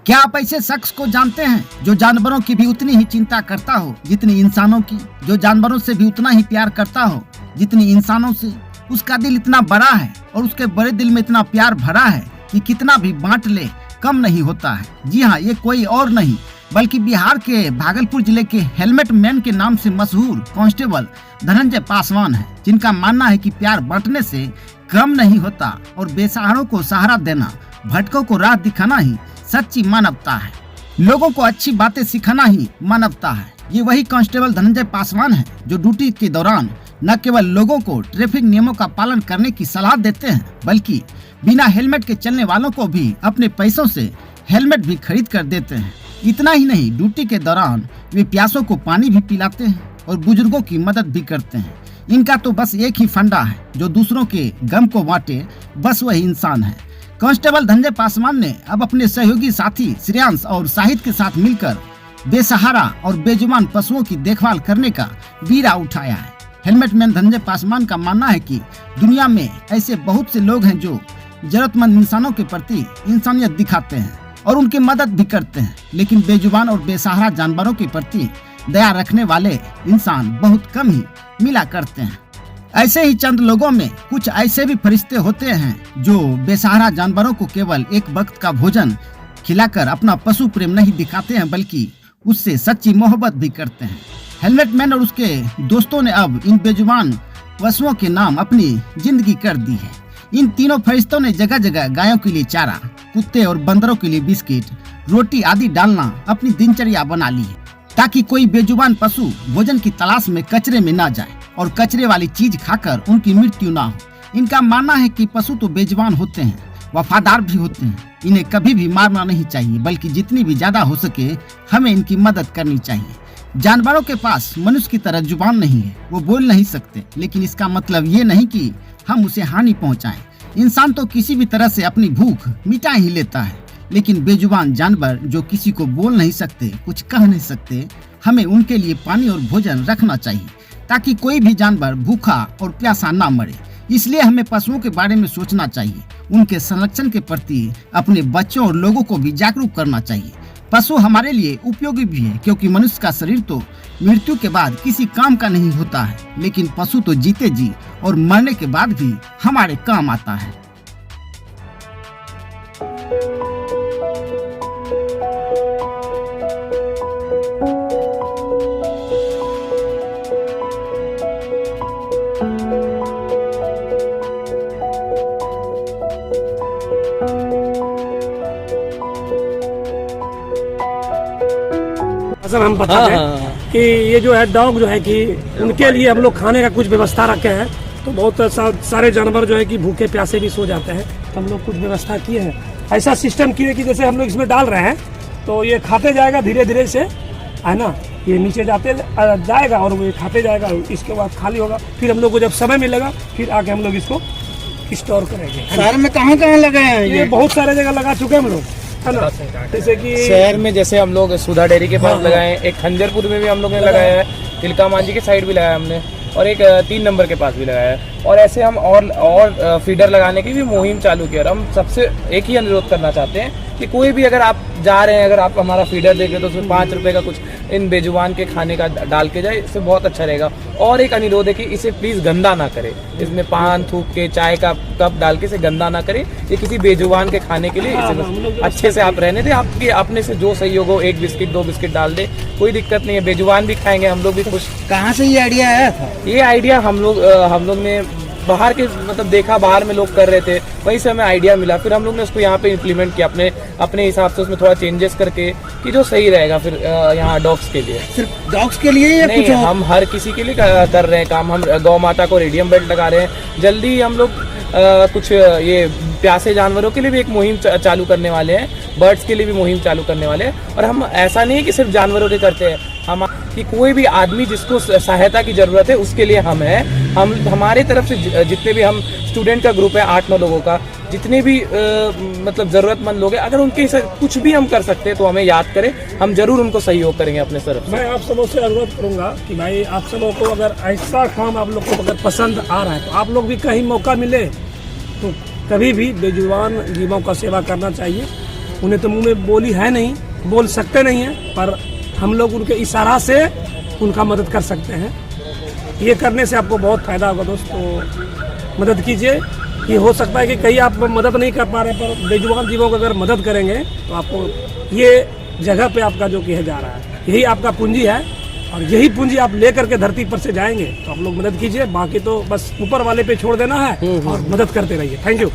क्या आप ऐसे शख्स को जानते हैं जो जानवरों की भी उतनी ही चिंता करता हो जितनी इंसानों की, जो जानवरों से भी उतना ही प्यार करता हो जितनी इंसानों से? उसका दिल इतना बड़ा है और उसके बड़े दिल में इतना प्यार भरा है कि कितना भी बांट ले कम नहीं होता है। जी हाँ, ये कोई और नहीं बल्कि बिहार के भागलपुर जिले के हेलमेट मैन के नाम से मशहूर कांस्टेबल धनंजय पासवान है, जिनका मानना है कि प्यार बांटने से कम नहीं होता और बेसहारों को सहारा देना, भटकों को राह दिखाना ही सच्ची मानवता है। लोगों को अच्छी बातें सिखाना ही मानवता है। ये वही कांस्टेबल धनंजय पासवान है जो ड्यूटी के दौरान न केवल लोगों को ट्रैफिक नियमों का पालन करने की सलाह देते हैं बल्कि बिना हेलमेट के चलने वालों को भी अपने पैसों से हेलमेट भी खरीद कर देते हैं। इतना ही नहीं, ड्यूटी के दौरान वे प्यासों को पानी भी पिलाते हैं और बुजुर्गों की मदद भी करते हैं। इनका तो बस एक ही फंडा है, जो दूसरों के गम को बांटे, बस वही इंसान है। कांस्टेबल धनंजय पासवान ने अब अपने सहयोगी साथी श्रेयांश और शाहिद के साथ मिलकर बेसहारा और बेजुबान पशुओं की देखभाल करने का बीड़ा उठाया है। हेलमेट मैन धनंजय पासवान का मानना है कि दुनिया में ऐसे बहुत से लोग हैं जो जरूरतमंद इंसानों के प्रति इंसानियत दिखाते हैं और उनकी मदद भी करते हैं, लेकिन बेजुबान और बेसहारा जानवरों के प्रति दया रखने वाले इंसान बहुत कम ही मिला करते हैं। ऐसे ही चंद लोगों में कुछ ऐसे भी फरिश्ते होते हैं जो बेसहारा जानवरों को केवल एक वक्त का भोजन खिलाकर अपना पशु प्रेम नहीं दिखाते हैं बल्कि उससे सच्ची मोहब्बत भी करते हैं। हेलमेट मैन और उसके दोस्तों ने अब इन बेजुबान पशुओं के नाम अपनी जिंदगी कर दी है। इन तीनों फरिश्तों ने जगह जगह गायों के लिए चारा, कुत्ते और बंदरों के लिए बिस्किट, रोटी आदि डालना अपनी दिनचर्या बना ली है, ताकि कोई बेजुबान पशु भोजन की तलाश में कचरे में ना जाए और कचरे वाली चीज खाकर उनकी मृत्यु ना हो। इनका मानना है कि पशु तो बेजुबान होते हैं, वफादार भी होते हैं, इन्हें कभी भी मारना नहीं चाहिए बल्कि जितनी भी ज्यादा हो सके हमें इनकी मदद करनी चाहिए। जानवरों के पास मनुष्य की तरह जुबान नहीं है, वो बोल नहीं सकते, लेकिन इसका मतलब ये नहीं कि हम उसे हानि पहुंचाएं। इंसान तो किसी भी तरह से अपनी भूख मिटा ही लेता है, लेकिन बेजुबान जानवर जो किसी को बोल नहीं सकते, कुछ कह नहीं सकते, हमें उनके लिए पानी और भोजन रखना चाहिए ताकि कोई भी जानवर भूखा और प्यासा ना मरे। इसलिए हमें पशुओं के बारे में सोचना चाहिए, उनके संरक्षण के प्रति अपने बच्चों और लोगों को भी जागरूक करना चाहिए। पशु हमारे लिए उपयोगी भी है क्योंकि मनुष्य का शरीर तो मृत्यु के बाद किसी काम का नहीं होता है, लेकिन पशु तो जीते जी और मरने के बाद भी हमारे काम आता है। सर हम बता दें कि ये जो है डॉग जो है कि उनके लिए हम लोग खाने का कुछ व्यवस्था रखे हैं, तो बहुत सारे जानवर जो है कि भूखे प्यासे भी सो जाते हैं, तो हम लोग कुछ व्यवस्था किए हैं। ऐसा सिस्टम किए कि जैसे हम लोग इसमें डाल रहे हैं तो ये खाते जाएगा धीरे धीरे से, है ना, ये नीचे जाएगा और वो खाते जाएगा, इसके बाद खाली होगा, फिर हम लोग को जब समय मिलेगा फिर आके हम लोग इसको स्टोर करेंगे। शहर में कहाँ लगे हैं? ये बहुत सारे जगह लगा चुके हैं हम लोग, है ना। जैसे कि शहर में जैसे हम लोग सुधा डेयरी के पास लगाए हैं, एक खंजरपुर में भी हम लोग ने लगाया है, तिलका मांझी के साइड भी लगाया हमने, और एक 3 नंबर के पास भी लगाया है। और ऐसे हम और फीडर लगाने की भी मुहिम चालू की। और हम सबसे एक ही अनुरोध करना चाहते हैं कि कोई भी अगर आप जा रहे हैं, अगर आप हमारा फीडर देख रहे तो उसमें 5 रुपए का कुछ इन बेजुबान के खाने का डाल के जाए, इससे बहुत अच्छा रहेगा। और एक अनुरोध है कि इसे प्लीज़ गंदा ना करें, इसमें पान थूक के चाय का कप डाल के इसे गंदा ना करें। ये किसी बेजुबान के खाने के लिए इसे अच्छे से आप रहने दें, आपके अपने से जो सहयोग हो, 1 बिस्किट 2 बिस्किट डाल दे, कोई दिक्कत नहीं है, बेजुबान भी खाएंगे, हम लोग भी खुश। कहाँ से ये आइडिया आया था? ये आइडिया हम लोग ने बाहर के मतलब देखा, बाहर में लोग कर रहे थे, वहीं से हमें आइडिया मिला, फिर हम लोग ने उसको यहाँ पे इम्प्लीमेंट किया अपने हिसाब से, उसमें थोड़ा चेंजेस करके कि जो सही रहेगा फिर यहाँ डॉग्स के लिए। सिर्फ डॉग्स के लिए या नहीं, कुछ और? हम हर किसी के लिए कर रहे हैं काम। हम गौ माता को रेडियम बेल्ट लगा रहे हैं, जल्दी हम लोग कुछ ये प्यासे जानवरों के लिए भी एक मुहिम चालू करने वाले हैं, बर्ड्स के लिए भी मुहिम चालू करने वाले हैं। और हम ऐसा नहीं है कि सिर्फ जानवरों के करते हैं, हम कि कोई भी आदमी जिसको सहायता की जरूरत है उसके लिए हम हैं। हम हमारे तरफ से जितने भी हम स्टूडेंट का ग्रुप है 8-9 लोगों का, जितने भी मतलब ज़रूरतमंद लोग हैं, अगर उनके कुछ भी हम कर सकते हैं तो हमें याद करें, हम जरूर उनको सहयोग करेंगे अपने तरफ। मैं आप सबों से अनुरोध करूंगा कि भाई आप सबों को अगर ऐसा काम आप लोग को अगर पसंद आ रहा है तो आप लोग भी कहीं मौका मिले तो कभी भी बेजुबान जीवों का सेवा करना चाहिए। उन्हें तो मुंह में बोली है नहीं, बोल सकते नहीं है, पर हम लोग उनके इशारा से उनका मदद कर सकते हैं। ये करने से आपको बहुत फायदा होगा दोस्तों, मदद कीजिए। ये हो सकता है कि कहीं आप मदद नहीं कर पा रहे, पर बेजुबान जीवों को अगर मदद करेंगे तो आपको ये जगह पे आपका जो किया जा रहा है, यही आपका पूंजी है, और यही पूंजी आप लेकर के धरती पर से जाएंगे। तो आप लोग मदद कीजिए, बाकी तो बस ऊपर वाले पे छोड़ देना है और मदद करते रहिए। Thank you.